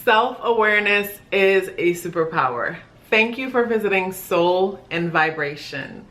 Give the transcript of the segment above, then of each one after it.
Self-awareness is a superpower. Thank you for visiting Soul and Vibration.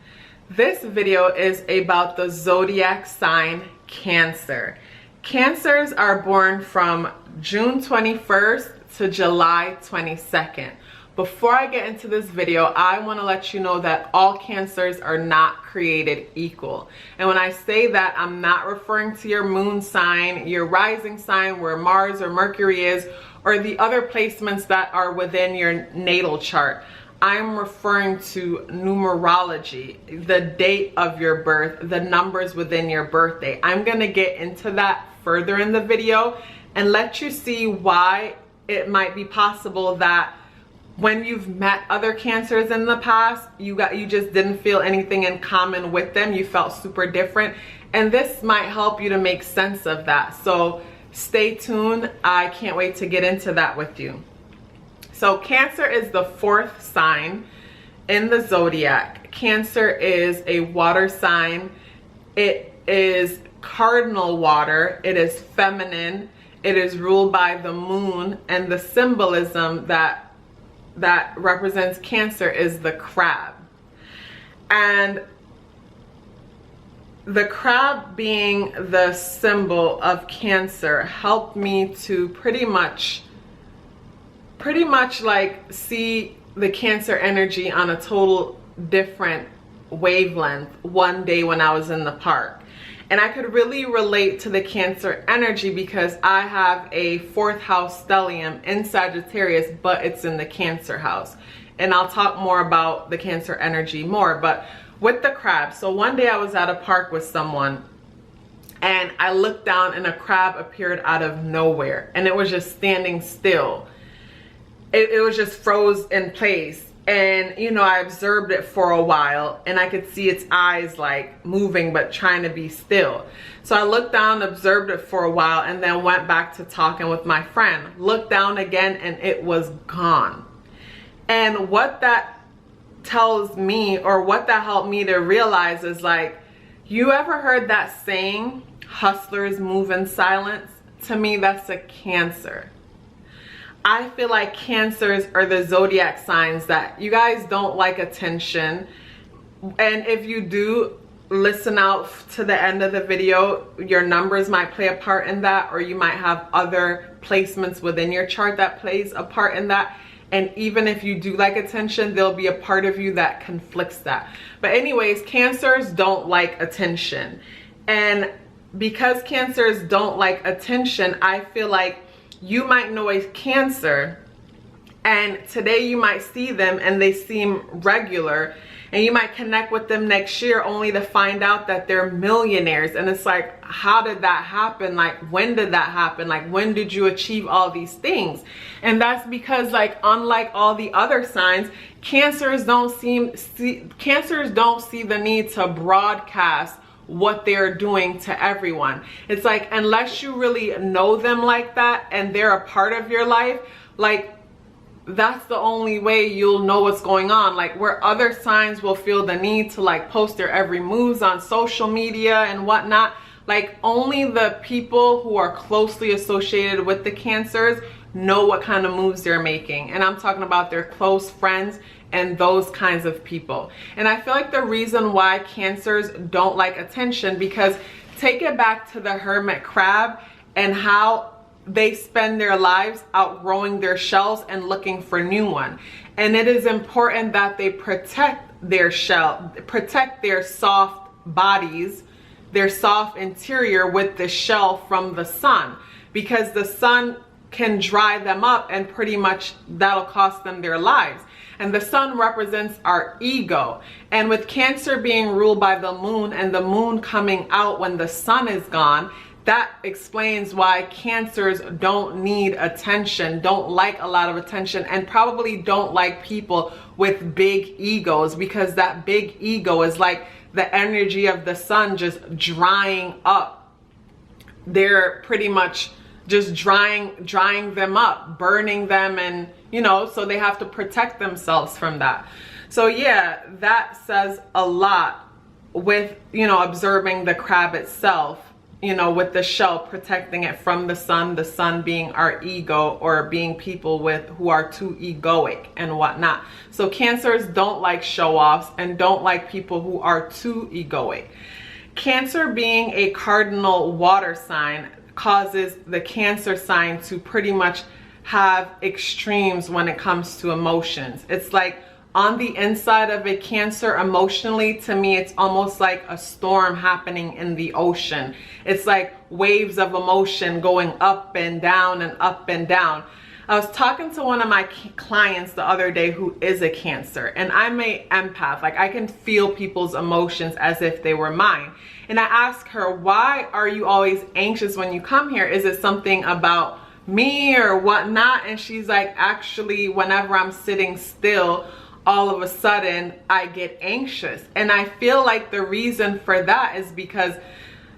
This video is about the zodiac sign Cancer. Cancers are born from June 21st to July 22nd. Before I get into this video, I want to let you know that all Cancers are not created equal. And when I say that, I'm not referring to your moon sign, your rising sign, where Mars or Mercury is, or the other placements that are within your natal chart. I'm referring to numerology, the date of your birth, the numbers within your birthday. I'm going to get into that further in the video and let you see why it might be possible that when you've met other Cancers in the past, you just didn't feel anything in common with them. You felt super different, and this might help you to make sense of that. So stay tuned. I can't wait to get into that with you. So Cancer is the fourth sign in the zodiac. Cancer is a water sign. It is cardinal water. It is feminine. It is ruled by the moon, and the symbolism that represents Cancer is the crab. And the crab being the symbol of Cancer helped me to pretty much like see the Cancer energy on a total different wavelength one day when I was in the park. And I could really relate to the Cancer energy because I have a 4th house stellium in Sagittarius, but it's in the Cancer house. And I'll talk more about the Cancer energy more, but with the crab. So one day I was at a park with someone and I looked down and a crab appeared out of nowhere, and it was just standing still. It was just froze in place. And you know, I observed it for a while and I could see its eyes like moving but trying to be still. So I looked down, observed it for a while, and then went back to talking with my friend. Looked down again and it was gone. And what that tells me, or what that helped me to realize, is like, you ever heard that saying, hustlers move in silence? To me, that's a Cancer. I feel like Cancers are the zodiac signs that you guys don't like attention. And if you do, listen out to the end of the video. Your numbers might play a part in that, or you might have other placements within your chart that plays a part in that. And even if you do like attention, there'll be a part of you that conflicts that. But anyways, Cancers don't like attention. And because Cancers don't like attention, I feel like you might know a Cancer and today you might see them and they seem regular, and you might connect with them next year only to find out that they're millionaires. And it's like, how did that happen? Like, when did that happen? Like, when did you achieve all these things? And that's because, like, unlike all the other signs, Cancers don't see the need to broadcast what they're doing to everyone. It's like, unless you really know them like that and they're a part of your life, like, that's the only way you'll know what's going on. Like, where other signs will feel the need to like post their every moves on social media and whatnot, like, only the people who are closely associated with the Cancers know what kind of moves they're making. And I'm talking about their close friends and those kinds of people. And I feel like the reason why Cancers don't like attention, because take it back to the hermit crab and how they spend their lives outgrowing their shells and looking for new one. And it is important that they protect their shell, protect their soft bodies, their soft interior with the shell from the sun, because the sun can dry them up and pretty much that'll cost them their lives. And the sun represents our ego. And with Cancer being ruled by the moon, and the moon coming out when the sun is gone, that explains why Cancers don't need attention, don't like a lot of attention, and probably don't like people with big egos, because that big ego is like the energy of the sun just drying up. They're pretty much just drying them up, burning them, and you know, so they have to protect themselves from that. So yeah, that says a lot with, you know, observing the crab itself. you know, with the shell protecting it from the sun being our ego, or being people who are too egoic and whatnot. So Cancers don't like show-offs and don't like people who are too egoic. Cancer being a cardinal water sign causes the Cancer sign to pretty much have extremes when it comes to emotions. It's like on the inside of a Cancer emotionally, to me, it's almost like a storm happening in the ocean. It's like waves of emotion going up and down and up and down. I was talking to one of my clients the other day who is a Cancer, and I'm an empath. Like, I can feel people's emotions as if they were mine. And I asked her, why are you always anxious when you come here? Is it something about me or whatnot? And she's like, actually, whenever I'm sitting still, all of a sudden I get anxious. And I feel like the reason for that is because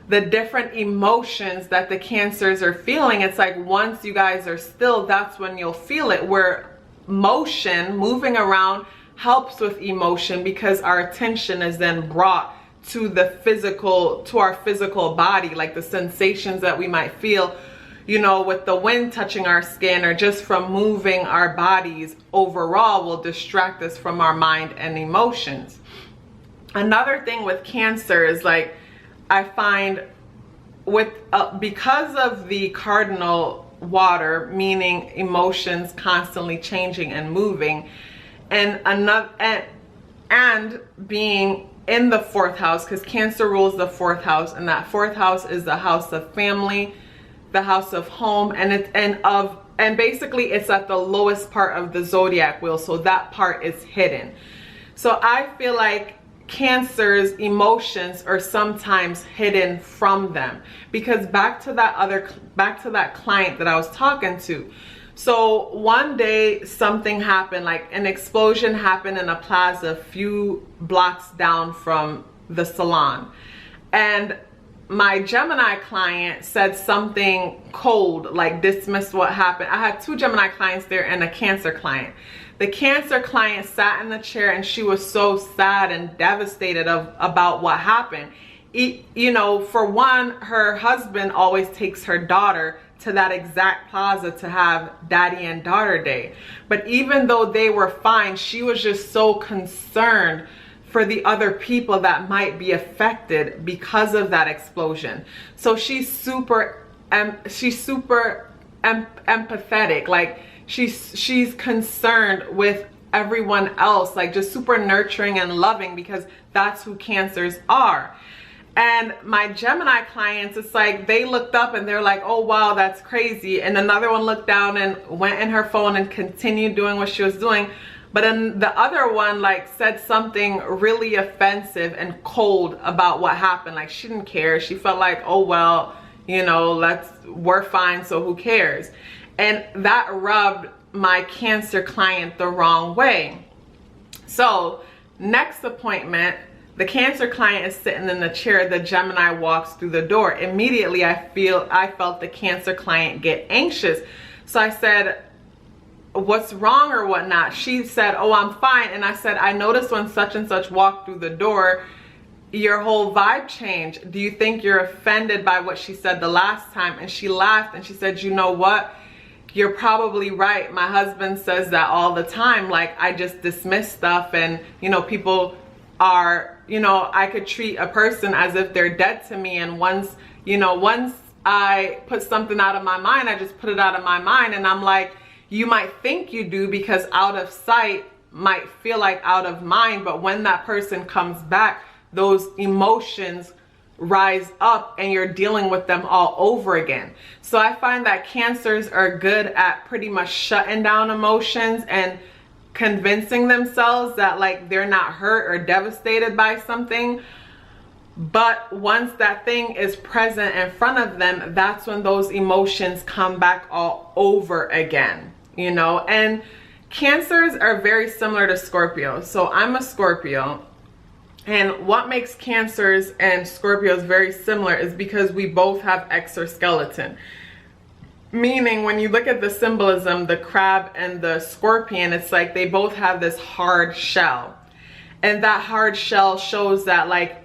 the different emotions that the Cancers are feeling, it's like once you guys are still, that's when you'll feel it. Where motion, moving around, helps with emotion, because our attention is then brought to the physical, to our physical body, like the sensations that we might feel, you know, with the wind touching our skin, or just from moving our bodies overall, will distract us from our mind and emotions. Another thing with Cancer is, like, I find with because of the cardinal water, meaning emotions constantly changing and moving, and being in the 4th house, because Cancer rules the 4th house, and that 4th house is the house of family, the house of home, and basically it's at the lowest part of the zodiac wheel, so that part is hidden. So I feel like Cancer's emotions are sometimes hidden from them, because back to that client that I was talking to. So one day something happened, like an explosion happened in a plaza a few blocks down from the salon, and my Gemini client said something cold, like dismissed what happened. I had 2 Gemini clients there and a Cancer client. The Cancer client sat in the chair and she was so sad and devastated about what happened. You know, for one, her husband always takes her daughter to that exact plaza to have daddy and daughter day. But even though they were fine, she was just so concerned for the other people that might be affected because of that explosion. So she's super empathetic. Like, she's concerned with everyone else, like just super nurturing and loving, because that's who Cancers are. And my Gemini clients, it's like they looked up and they're like, oh wow, that's crazy. And another one looked down and went in her phone and continued doing what she was doing. But then the other one, like, said something really offensive and cold about what happened. Like, she didn't care. She felt like, oh well, you know, we're fine, so who cares? And that rubbed my Cancer client the wrong way. So next appointment, the Cancer client is sitting in the chair. The Gemini walks through the door. Immediately I felt the Cancer client get anxious. So I said, what's wrong or whatnot? She said, oh, I'm fine. And I said, I noticed when such and such walked through the door, your whole vibe changed. Do you think you're offended by what she said the last time? And she laughed and she said, you know what? You're probably right. My husband says that all the time. Like, I just dismiss stuff, and, you know, people are, you know, I could treat a person as if they're dead to me. And once I put something out of my mind, I just put it out of my mind. And I'm like, you might think you do, because out of sight might feel like out of mind. But when that person comes back, those emotions rise up and you're dealing with them all over again. So I find that Cancers are good at pretty much shutting down emotions and convincing themselves that, like, they're not hurt or devastated by something. But once that thing is present in front of them, that's when those emotions come back all over again, you know. And Cancers are very similar to Scorpio. So I'm a Scorpio. And what makes Cancers and Scorpios very similar is because we both have exoskeleton. Meaning, when you look at the symbolism, the crab and the scorpion, it's like they both have this hard shell. And that hard shell shows that, like,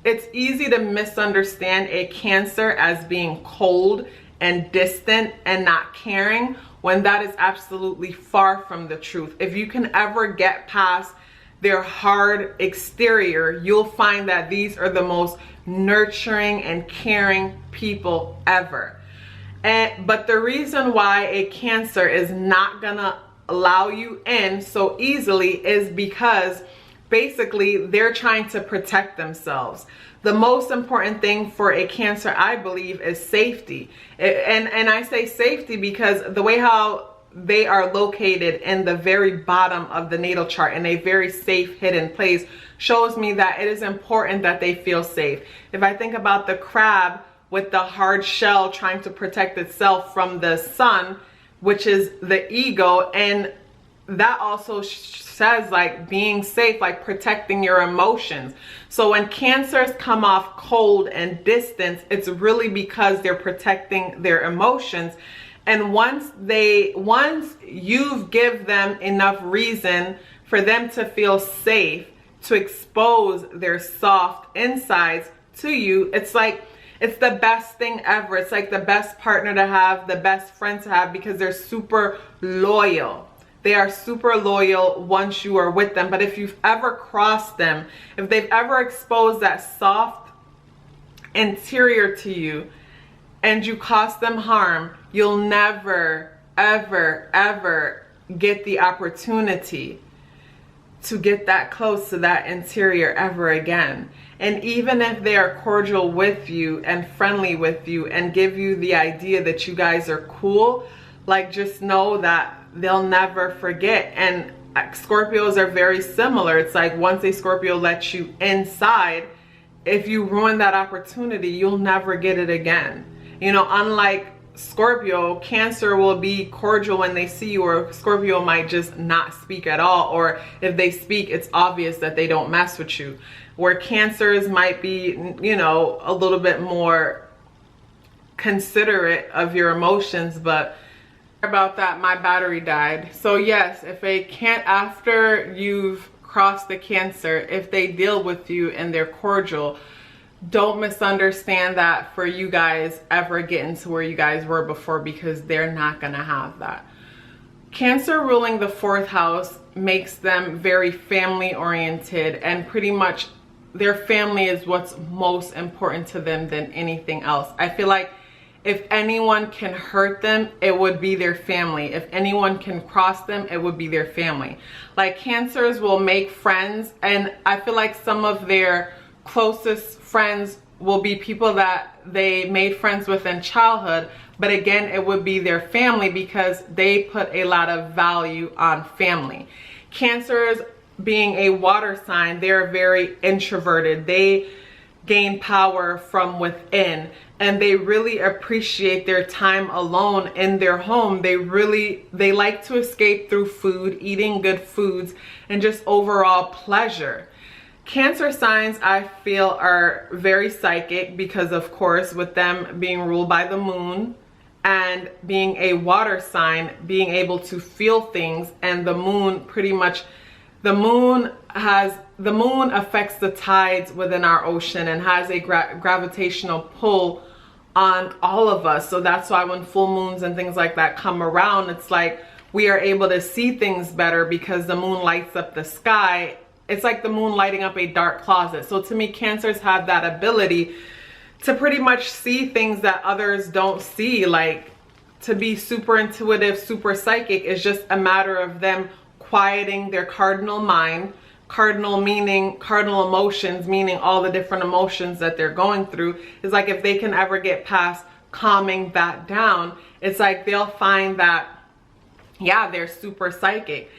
it's easy to misunderstand a Cancer as being cold and distant and not caring, when that is absolutely far from the truth. If you can ever get past their hard exterior, you'll find that these are the most nurturing and caring people ever. But the reason why a Cancer is not gonna allow you in so easily is because basically they're trying to protect themselves. The most important thing for a Cancer, I believe, is safety. And I say safety because the way how they are located in the very bottom of the natal chart in a very safe hidden place shows me that it is important that they feel safe. If I think about the crab with the hard shell trying to protect itself from the sun, which is the ego, and that also says like being safe, like protecting your emotions. So when Cancers come off cold and distant, it's really because they're protecting their emotions. And once you've give them enough reason for them to feel safe, to expose their soft insides to you, it's like, it's the best thing ever. It's like the best partner to have, the best friend to have, because they're super loyal. They are super loyal once you are with them. But if you've ever crossed them, if they've ever exposed that soft interior to you and you cause them harm, you'll never, ever, ever get the opportunity to get that close to that interior ever again. And even if they are cordial with you and friendly with you and give you the idea that you guys are cool, like just know that they'll never forget. And Scorpios are very similar. It's like once a Scorpio lets you inside, if you ruin that opportunity, you'll never get it again. You know, unlike Scorpio, Cancer will be cordial when they see you, or Scorpio might just not speak at all, or if they speak, it's obvious that they don't mess with you. Where Cancers might be, you know, a little bit more considerate of your emotions. But about that, my battery died. So yes, if they can't, after you've crossed the Cancer, if they deal with you and they're cordial, don't misunderstand that for you guys ever getting to where you guys were before, because they're not gonna have that. Cancer ruling the 4th house makes them very family oriented, and pretty much their family is what's most important to them than anything else. I feel like if anyone can hurt them, it would be their family. If anyone can cross them, it would be their family. Like Cancers will make friends, and I feel like some of their closest friends will be people that they made friends with in childhood, but again, it would be their family because they put a lot of value on family. Cancers, being a water sign, they're very introverted. They gain power from within, and they really appreciate their time alone in their home. They like to escape through food, eating good foods, and just overall pleasure. Cancer signs, I feel, are very psychic because, of course, with them being ruled by the moon and being a water sign, being able to feel things, and the moon pretty much, the moon affects the tides within our ocean and has a gravitational pull on all of us. So that's why when full moons and things like that come around, it's like we are able to see things better because the moon lights up the sky. It's like the moon lighting up a dark closet. So to me, Cancers have that ability to pretty much see things that others don't see. Like, to be super intuitive, super psychic is just a matter of them quieting their cardinal mind. Cardinal meaning cardinal emotions, meaning all the different emotions that they're going through. It's like if they can ever get past calming that down, it's like they'll find that, yeah, they're super psychic.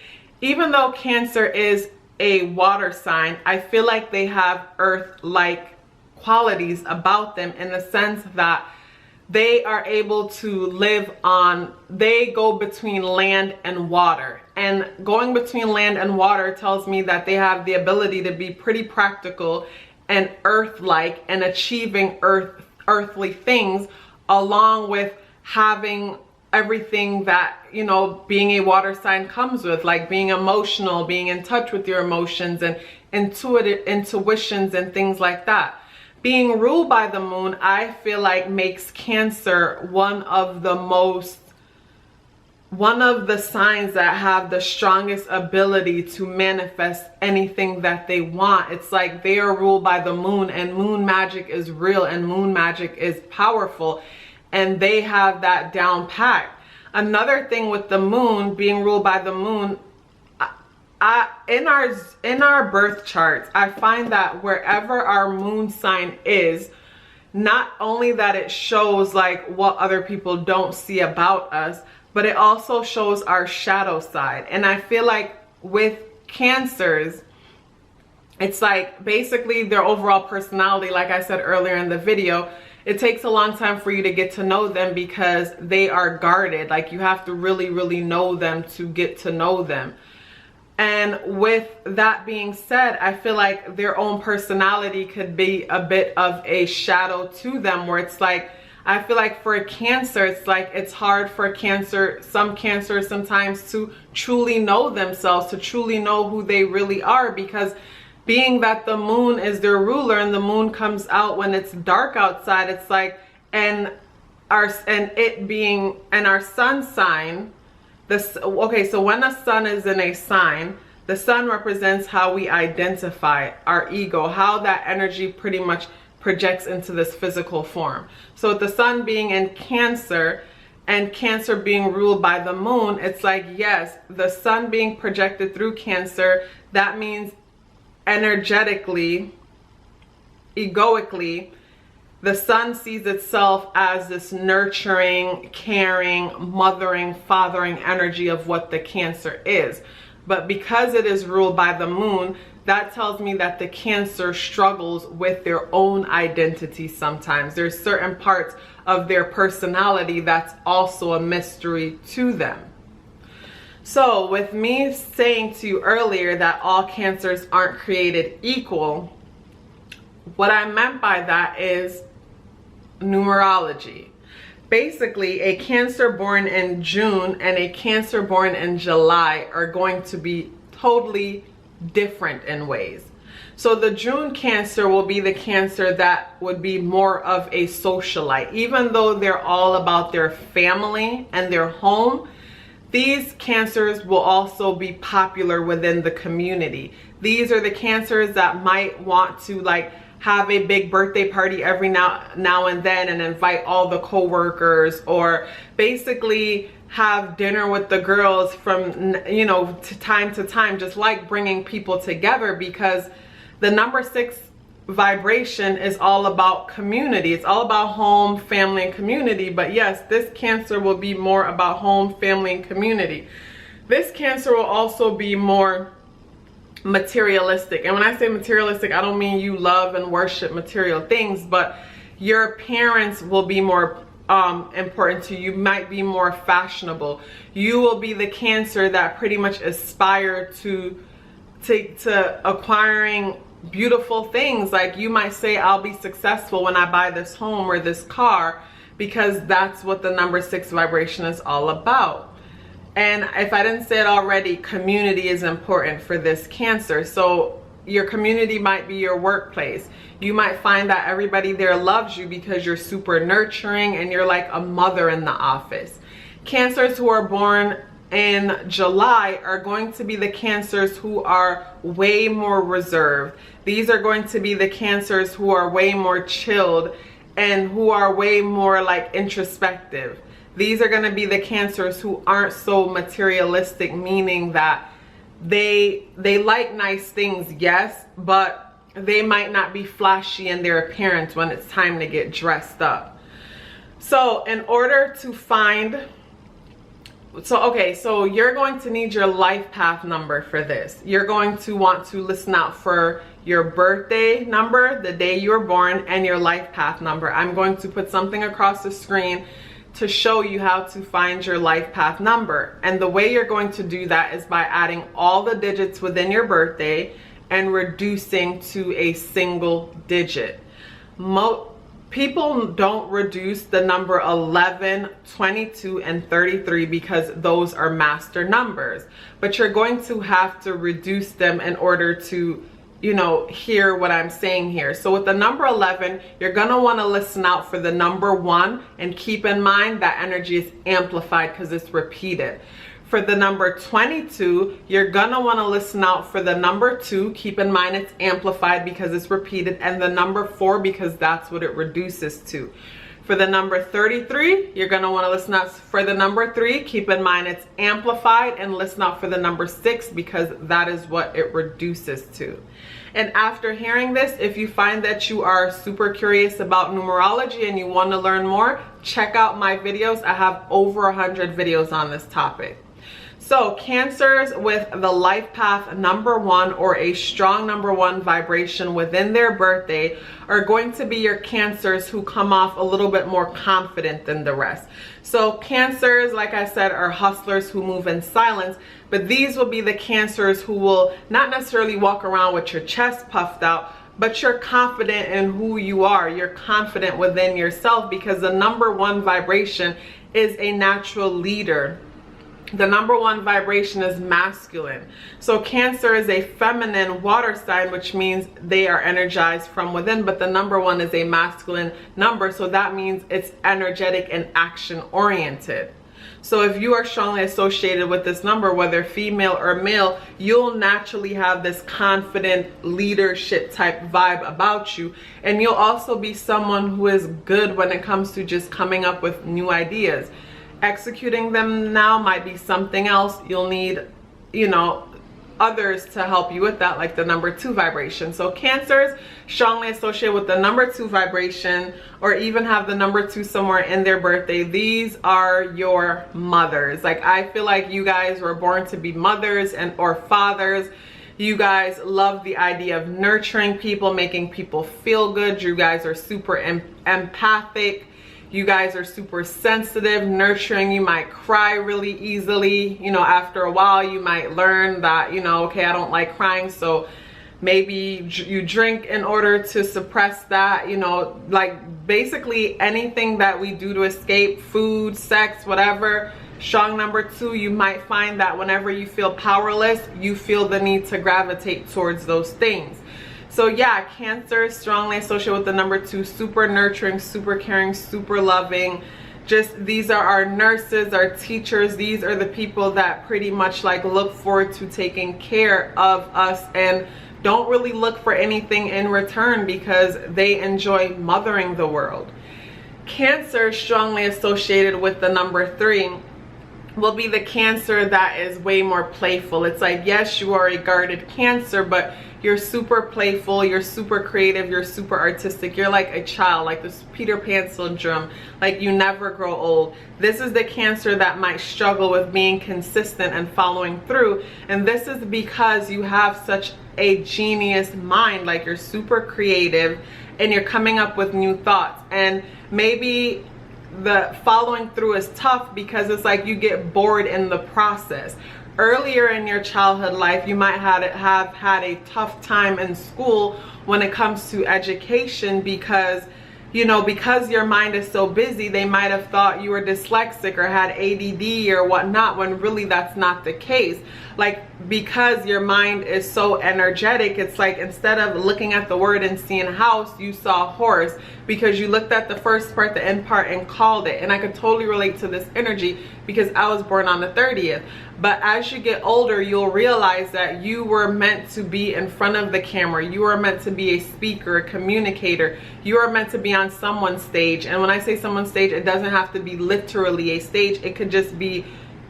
Even though Cancer is a water sign, I feel like they have earth-like qualities about them, in the sense that they are able to live on, they go between land and water. And going between land and water tells me that they have the ability to be pretty practical and earth-like and achieving earthly things, along with having everything that, you know, being a water sign comes with, like being emotional, being in touch with your emotions and intuitions and things like that. Being ruled by the moon, I feel like makes Cancer one of the signs that have the strongest ability to manifest anything that they want. It's like they are ruled by the moon, and moon magic is real and moon magic is powerful, and they have that down pat. Another thing with the moon, being ruled by the moon, in our birth charts, I find that wherever our moon sign is, not only that it shows like what other people don't see about us, but it also shows our shadow side. And I feel like with Cancers, it's like basically their overall personality, like I said earlier in the video, it takes a long time for you to get to know them because they are guarded. Like you have to really, really know them to get to know them. And with that being said, I feel like their own personality could be a bit of a shadow to them, where it's like, I feel like for a Cancer, it's like it's hard for some Cancers sometimes to truly know themselves, to truly know who they really are, because being that the moon is their ruler and the moon comes out when it's dark outside, it's like, and our sun sign, okay, so when the sun is in a sign, the sun represents how we identify our ego, how that energy pretty much projects into this physical form. So with the sun being in Cancer and Cancer being ruled by the moon, it's like, yes, the sun being projected through Cancer, that means energetically, egoically, the sun sees itself as this nurturing, caring, mothering, fathering energy of what the Cancer is. But because it is ruled by the moon, that tells me that the Cancer struggles with their own identity sometimes. There's certain parts of their personality that's also a mystery to them. So with me saying to you earlier that all Cancers aren't created equal, what I meant by that is numerology. Basically, a Cancer born in June and a Cancer born in July are going to be totally different in ways. So the June Cancer will be the Cancer that would be more of a socialite. Even though they're all about their family and their home, these Cancers will also be popular within the community. These are the Cancers that might want to like have a big birthday party every now and then and invite all the co-workers, or basically have dinner with the girls from, you know, to time, just like bringing people together, because the number 6 vibration is all about community. It's all about home, family, and community. But yes, this Cancer will be more about home, family, and community. This Cancer will also be more materialistic. And when I say materialistic, I don't mean you love and worship material things, but your appearance will be more important to you. You might be more fashionable. You will be the Cancer that pretty much aspire to acquiring beautiful things. Like you might say, I'll be successful when I buy this home or this car, because that's what the number 6 vibration is all about. And if I didn't say it already, community is important for this Cancer. So your community might be your workplace. You might find that everybody there loves you because you're super nurturing and you're like a mother in the office. Cancers who are born in July are going to be the Cancers who are way more reserved. These are going to be the Cancers who are way more chilled and who are way more like introspective. These are going to be the Cancers who aren't so materialistic, meaning that they like nice things, yes, but they might not be flashy in their appearance when it's time to get dressed up. So in order to find, so you're going to need your life path number for this. You're going to want to listen out for your birthday number, the day you were born, and your life path number. I'm going to put something across the screen to show you how to find your life path number. And the way you're going to do that is by adding all the digits within your birthday and reducing to a single digit. People don't reduce the number 11, 22, and 33 because those are master numbers. But you're going to have to reduce them in order to you know, hear what I'm saying here. So with the number 11, you're going to want to listen out for the number 1 and keep in mind that energy is amplified because it's repeated. For the number 22, you're going to want to listen out for the number 2. Keep in mind it's amplified because it's repeated, and the number 4 because that's what it reduces to. For the number 33, you're going to want to listen out for the number 3. Keep in mind it's amplified, and listen out for the number 6 because that is what it reduces to. And after hearing this, if you find that you are super curious about numerology and you want to learn more, check out my videos. I have over 100 videos on this topic. So Cancers with the life path number 1 or a strong number 1 vibration within their birthday are going to be your Cancers who come off a little bit more confident than the rest. So Cancers, like I said, are hustlers who move in silence, but these will be the Cancers who will not necessarily walk around with your chest puffed out, but you're confident in who you are. You're confident within yourself because the number 1 vibration is a natural leader. The number 1 vibration is masculine. So Cancer is a feminine water sign, which means they are energized from within, but the number 1 is a masculine number. So that means it's energetic and action oriented. So if you are strongly associated with this number, whether female or male, you'll naturally have this confident leadership type vibe about you. And you'll also be someone who is good when it comes to just coming up with new ideas. Executing them now might be something else. You'll need, you know, others to help you with that, like the number 2 vibration. So Cancers strongly associated with the number 2 vibration, or even have the number 2 somewhere in their birthday, these are your mothers. Like, I feel like you guys were born to be mothers and or fathers. You guys love the idea of nurturing people, making people feel good. You guys are super empathic. You guys are super sensitive, nurturing. You might cry really easily. You know, after a while, you might learn that, you know, okay, I don't like crying, so maybe you drink in order to suppress that. You know, like basically anything that we do to escape, food, sex, whatever. Strong number 2, you might find that whenever you feel powerless, you feel the need to gravitate towards those things. So yeah, Cancer strongly associated with the number 2, super nurturing, super caring, super loving. Just, these are our nurses, our teachers. These are the people that pretty much like look forward to taking care of us and don't really look for anything in return because they enjoy mothering the world. Cancer strongly associated with the number 3 will be the Cancer that is way more playful. It's like, yes, you are a guarded Cancer, but you're super playful, you're super creative, you're super artistic. You're like a child, like this Peter Pan syndrome, like you never grow old. This is the Cancer that might struggle with being consistent and following through. And this is because you have such a genius mind, like you're super creative and you're coming up with new thoughts. And maybe the following through is tough because it's like you get bored in the process. Earlier in your childhood life, you might have had a tough time in school when it comes to education because, you know, because your mind is so busy, they might have thought you were dyslexic or had ADD or whatnot, when really that's not the case. Like, because your mind is so energetic, it's like instead of looking at the word and seeing house, you saw horse because you looked at the first part, the end part, and called it. And I could totally relate to this energy because I was born on the 30th. But as you get older, you'll realize that you were meant to be in front of the camera. You are meant to be a speaker, a communicator. You are meant to be on someone's stage. And when I say someone's stage, it doesn't have to be literally a stage. It could just be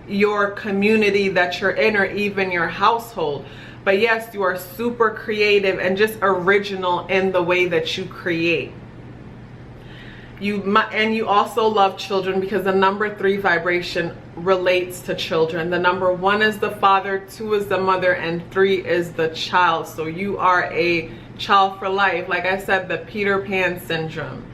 your community that you're in, or even your household. But yes, you are super creative and just original in the way that you create. And you also love children because the number 3 vibration relates to children. The number 1 is the father, 2 is the mother, and 3 is the child. So you are a child for life. Like I said, the Peter Pan syndrome.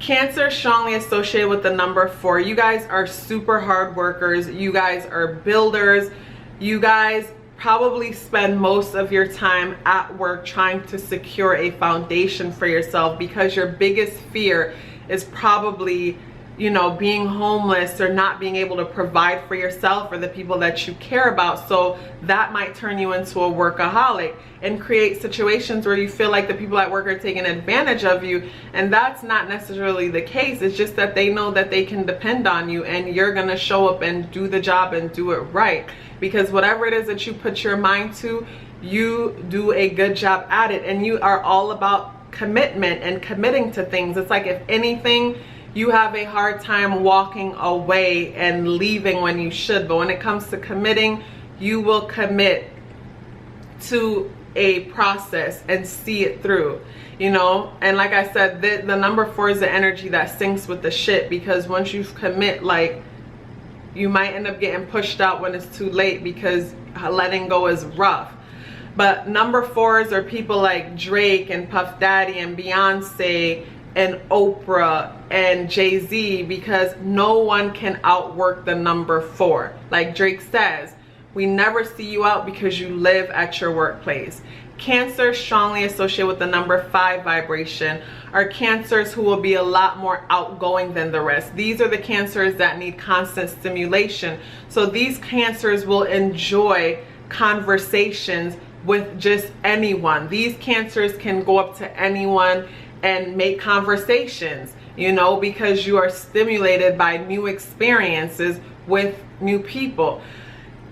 Cancer strongly associated with the number 4. You guys are super hard workers. You guys are builders. You guys probably spend most of your time at work trying to secure a foundation for yourself because your biggest fear is probably, you know, being homeless or not being able to provide for yourself or the people that you care about. So that might turn you into a workaholic and create situations where you feel like the people at work are taking advantage of you. And that's not necessarily the case. It's just that they know that they can depend on you and you're gonna show up and do the job and do it right. Because whatever it is that you put your mind to, you do a good job at it. And you are all about commitment and committing to things. It's like, if anything, you have a hard time walking away and leaving when you should. But when it comes to committing, you will commit to a process and see it through, you know. And like I said, the number 4 is the energy that sinks with the shit, because once you commit, like, you might end up getting pushed out when it's too late, because letting go is rough. But number 4s are people like Drake and Puff Daddy and Beyonce and Oprah and Jay-Z, because no one can outwork the number 4. Like Drake says, we never see you out because you live at your workplace. Cancer, strongly associated with the number 5 vibration, are Cancers who will be a lot more outgoing than the rest. These are the Cancers that need constant stimulation. So these Cancers will enjoy conversations with just anyone. These Cancers can go up to anyone and make conversations, you know, because you are stimulated by new experiences with new people.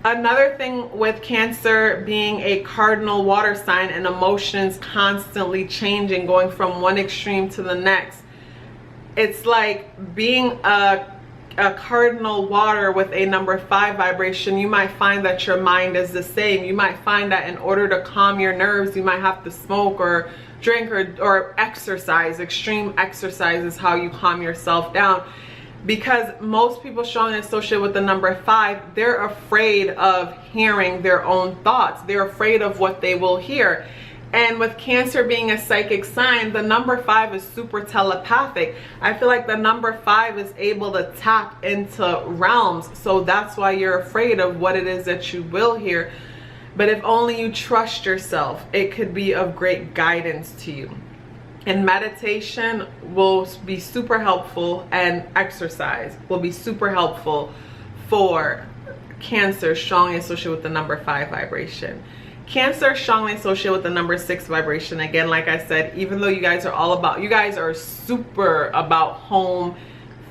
Another thing with Cancer being a cardinal water sign and emotions constantly changing, going from one extreme to the next, it's like being a cardinal water with a number 5 vibration. You might find that your mind is the same. You might find that in order to calm your nerves, you might have to smoke or drink or exercise. Extreme exercise is how you calm yourself down. Because most people strongly associated with the number 5, they're afraid of hearing their own thoughts. They're afraid of what they will hear. And with Cancer being a psychic sign, the number 5 is super telepathic. I feel like the number 5 is able to tap into realms. So that's why you're afraid of what it is that you will hear. But if only you trust yourself, it could be of great guidance to you. And meditation will be super helpful, and exercise will be super helpful for Cancer strongly associated with the number 5 vibration. Cancer strongly associated with the number 6 vibration. Again, like I said, even though you guys are super about home,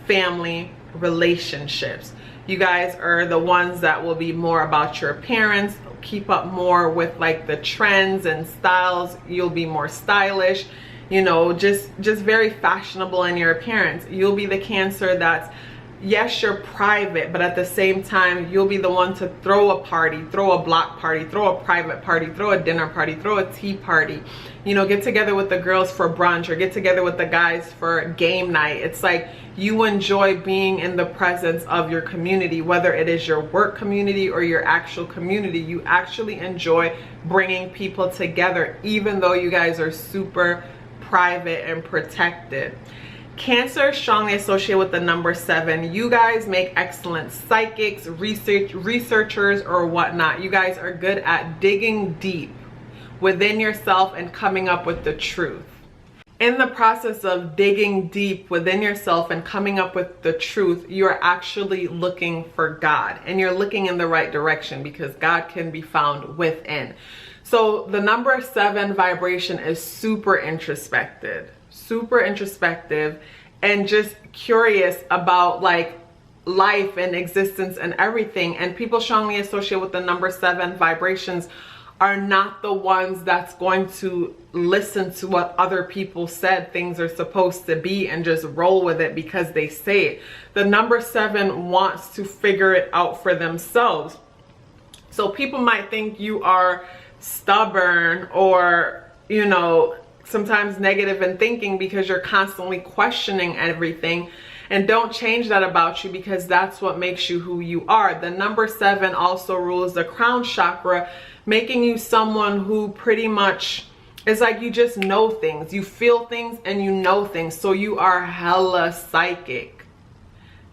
family, relationships. You guys are the ones that will be more about your appearance, keep up more with like the trends and styles. You'll be more stylish, you know, just very fashionable in your appearance. You'll be the Cancer that's, yes, you're private, but at the same time, you'll be the one to throw a party, throw a block party, throw a private party, throw a dinner party, throw a tea party, you know, get together with the girls for brunch or get together with the guys for game night. It's like you enjoy being in the presence of your community, whether it is your work community or your actual community. You actually enjoy bringing people together, even though you guys are super private and protected. Cancer strongly associated with the number 7. You guys make excellent psychics, researchers, or whatnot. You guys are good at digging deep within yourself and coming up with the truth. In the process of digging deep within yourself and coming up with the truth, you're actually looking for God, and you're looking in the right direction, because God can be found within. So the number 7 vibration is super introspective, and just curious about like life and existence and everything. And people strongly associated with the number 7 vibrations are not the ones that's going to listen to what other people said things are supposed to be and just roll with it because they say it. The number 7 wants to figure it out for themselves. So people might think you are stubborn or, you know, sometimes negative in thinking because you're constantly questioning everything. And don't change that about you, because that's what makes you who you are. The number 7 also rules the crown chakra, making you someone who pretty much is like, you just know things. You feel things and you know things. So you are hella psychic.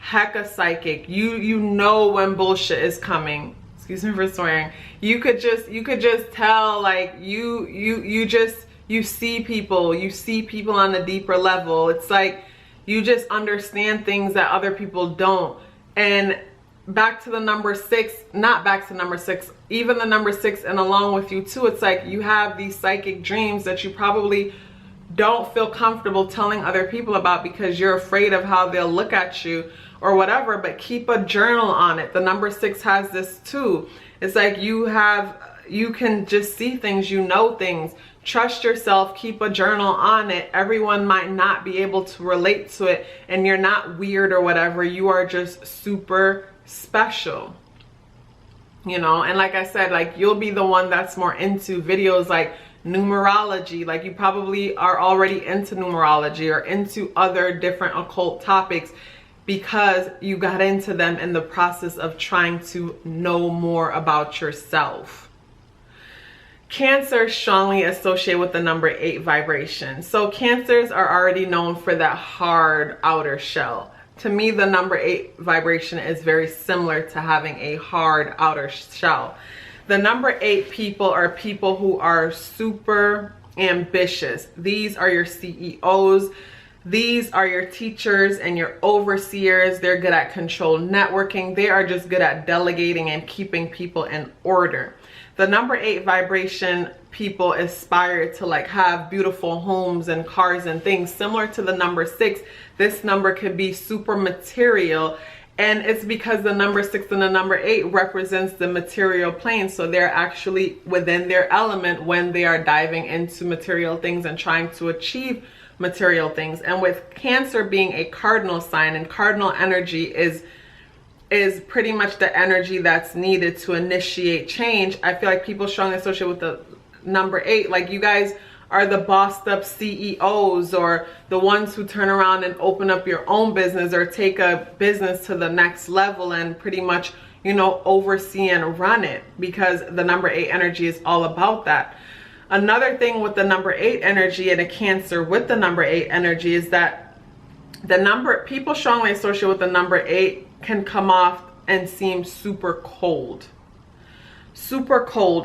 Hecka psychic. You know when bullshit is coming. Excuse me for swearing. You could just tell, like, you see people on a deeper level. It's like You just understand things that other people don't. And back to the number 6, not back to number 6, even the number 6 and along with you too, it's like you have these psychic dreams that you probably don't feel comfortable telling other people about because you're afraid of how they'll look at you or whatever, but keep a journal on it. The number 6 has this too. It's like you can just see things, you know things. Trust yourself, keep a journal on it. Everyone might not be able to relate to it, and you're not weird or whatever. You are just super special, you know. And like I said, like you'll be the one that's more into videos like numerology. Like you probably are already into numerology or into other different occult topics because you got into them in the process of trying to know more about yourself. Cancer strongly associated with the number 8 vibration. So Cancers are already known for that hard outer shell. To me, the number 8 vibration is very similar to having a hard outer shell. The number 8 people are people who are super ambitious. These are your CEOs. These are your teachers and your overseers. They're good at control networking. They are just good at delegating and keeping people in order. The number 8 vibration people aspire to like have beautiful homes and cars and things. Similar to the number 6, this number could be super material, and it's because the number 6 and the number 8 represents the material plane. So they're actually within their element when they are diving into material things and trying to achieve material things. And with Cancer being a cardinal sign, and cardinal energy is pretty much the energy that's needed to initiate change. I feel like people strongly associate with the number 8, like you guys are the bossed up CEOs or the ones who turn around and open up your own business or take a business to the next level and pretty much, you know, oversee and run it, because the number 8 energy is all about that. Another thing with the number 8 energy and a Cancer with the number 8 energy is that people strongly associated with the number 8 can come off and seem super cold,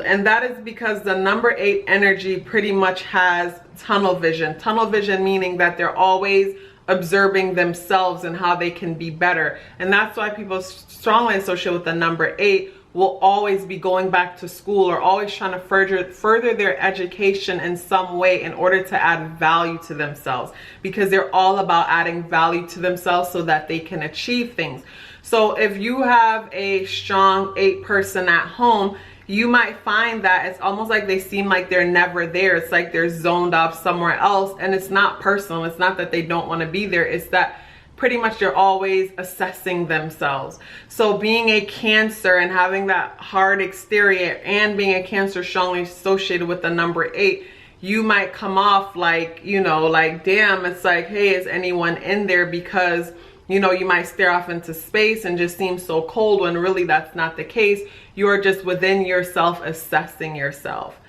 and that is because the number 8 energy pretty much has tunnel vision meaning that they're always observing themselves and how they can be better. And that's why people strongly associate with the number 8 will always be going back to school or always trying to further their education in some way in order to add value to themselves, because they're all about adding value to themselves so that they can achieve things. So if you have a strong 8 person at home, you might find that it's almost like they seem like they're never there. It's like they're zoned off somewhere else, and it's not personal. It's not that they don't want to be there. It's that pretty much they're always assessing themselves. So being a Cancer and having that hard exterior and being a Cancer strongly associated with the number 8, you might come off like, you know, like, damn, it's like, hey, is anyone in there? Because, you know, you might stare off into space and just seem so cold when really that's not the case. You are just within yourself assessing yourself.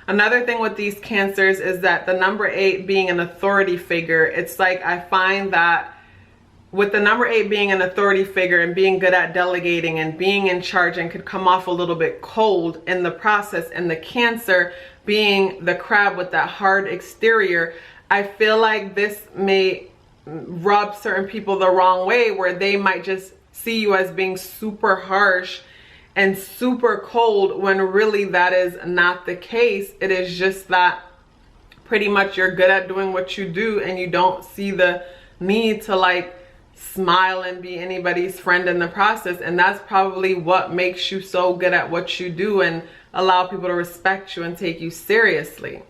Another thing with these Cancers is that the number 8 being an authority figure, it's like I find that with the number 8 being an authority figure and being good at delegating and being in charge, and could come off a little bit cold in the process, and the Cancer being the crab with that hard exterior, I feel like this may rub certain people the wrong way, where they might just see you as being super harsh and super cold when really that is not the case. It is just that pretty much you're good at doing what you do and you don't see the need to like smile and be anybody's friend in the process. And that's probably what makes you so good at what you do and allow people to respect you and take you seriously.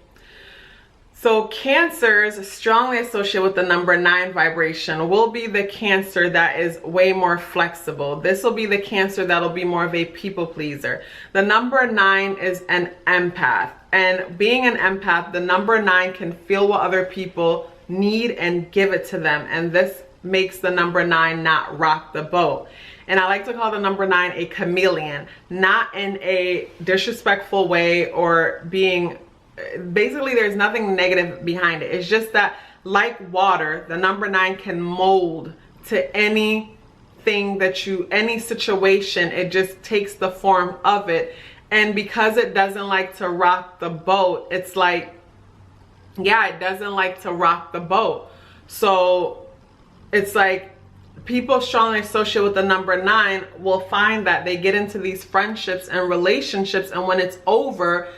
So Cancers strongly associated with the number 9 vibration will be the Cancer that is way more flexible. This will be the Cancer that'll be more of a people pleaser. The number 9 is an empath, and being an empath, the number 9 can feel what other people need and give it to them, and this makes the number 9 not rock the boat. And I like to call the number 9 a chameleon, not in a disrespectful way or being, basically there's nothing negative behind it. It's just that, like water, the number 9 can mold to anything that any situation. It just takes the form of it. And because it doesn't like to rock the boat, it's like, yeah, it doesn't like to rock the boat. So it's like people strongly associated with the number 9 will find that they get into these friendships and relationships, and when it's over,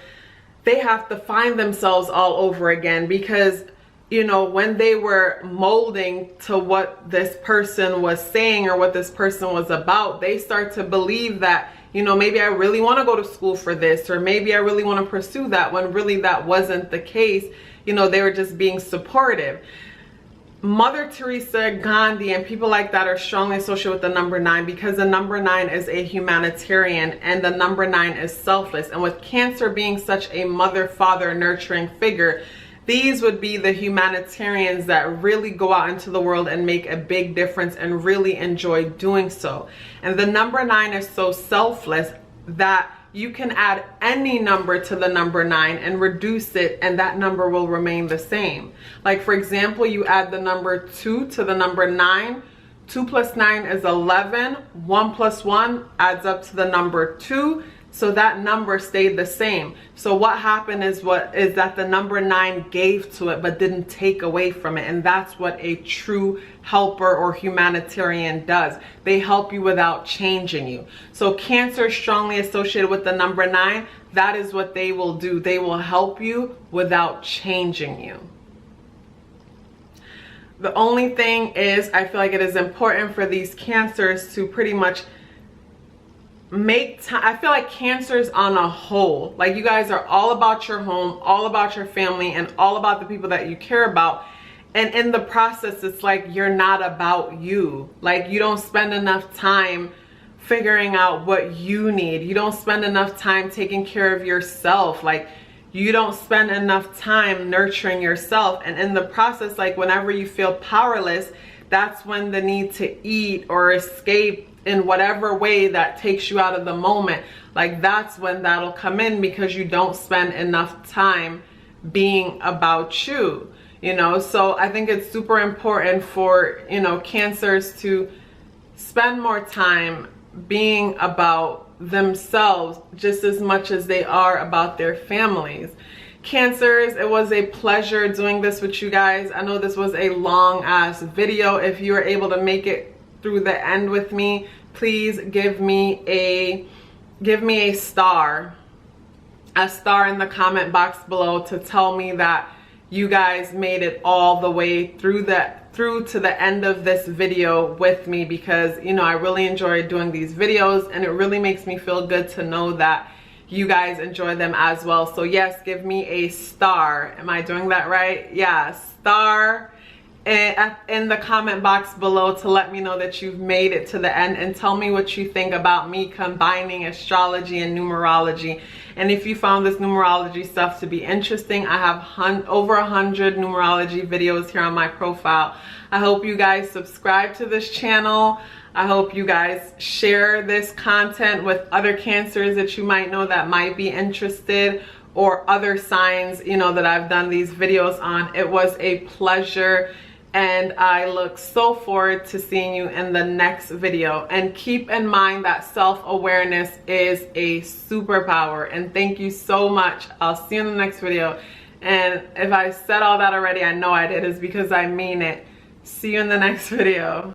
they have to find themselves all over again, because you know, when they were molding to what this person was saying or what this person was about, they start to believe that, you know, maybe I really want to go to school for this, or maybe I really want to pursue that, when really that wasn't the case. You know, they were just being supportive. Mother Teresa, Gandhi, and people like that are strongly associated with the number 9, because the number 9 is a humanitarian and the number 9 is selfless. And with Cancer being such a mother, father, nurturing figure, these would be the humanitarians that really go out into the world and make a big difference and really enjoy doing so. And the number 9 is so selfless that you can add any number to the number 9 and reduce it, and that number will remain the same. Like, for example, you add the number 2 to the number 9. 2 plus 9 is 11. 1 plus 1 adds up to the number 2. So that number stayed the same. So what happened is that the number 9 gave to it but didn't take away from it. And that's what a true helper or humanitarian does. They help you without changing you. So Cancer is strongly associated with the number 9. That is what they will do. They will help you without changing you. The only thing is, I feel like it is important for these Cancers to pretty much make time. I feel like Cancers on a whole, like, you guys are all about your home, all about your family, and all about the people that you care about. And in the process, it's like you're not about you. Like, you don't spend enough time figuring out what you need. You don't spend enough time taking care of yourself. Like, you don't spend enough time nurturing yourself. And in the process, like, whenever you feel powerless, that's when the need to eat or escape in whatever way that takes you out of the moment, like, that's when that'll come in, because you don't spend enough time being about you, you know. So I think it's super important for, you know, Cancers to spend more time being about themselves just as much as they are about their families. Cancers, it was a pleasure doing this with you guys. I know this was a long ass video. If you were able to make it through the end with me, please give me a star in the comment box below to tell me that you guys made it all the way through to the end of this video with me, because, you know, I really enjoy doing these videos, and it really makes me feel good to know that you guys enjoy them as well. So yes, give me a star. Am I doing that right? Yeah, star in the comment box below to let me know that you've made it to the end, and tell me what you think about me combining astrology and numerology. And if you found this numerology stuff to be interesting, I have over 100 numerology videos here on my profile. I hope you guys subscribe to this channel. I hope you guys share this content with other Cancers that you might know that might be interested, or other signs, you know, that I've done these videos on. It was a pleasure, and I look so forward to seeing you in the next video. And keep in mind that self-awareness is a superpower. And thank you so much. I'll see you in the next video. And if I said all that already, I know I did. It's because I mean it. See you in the next video.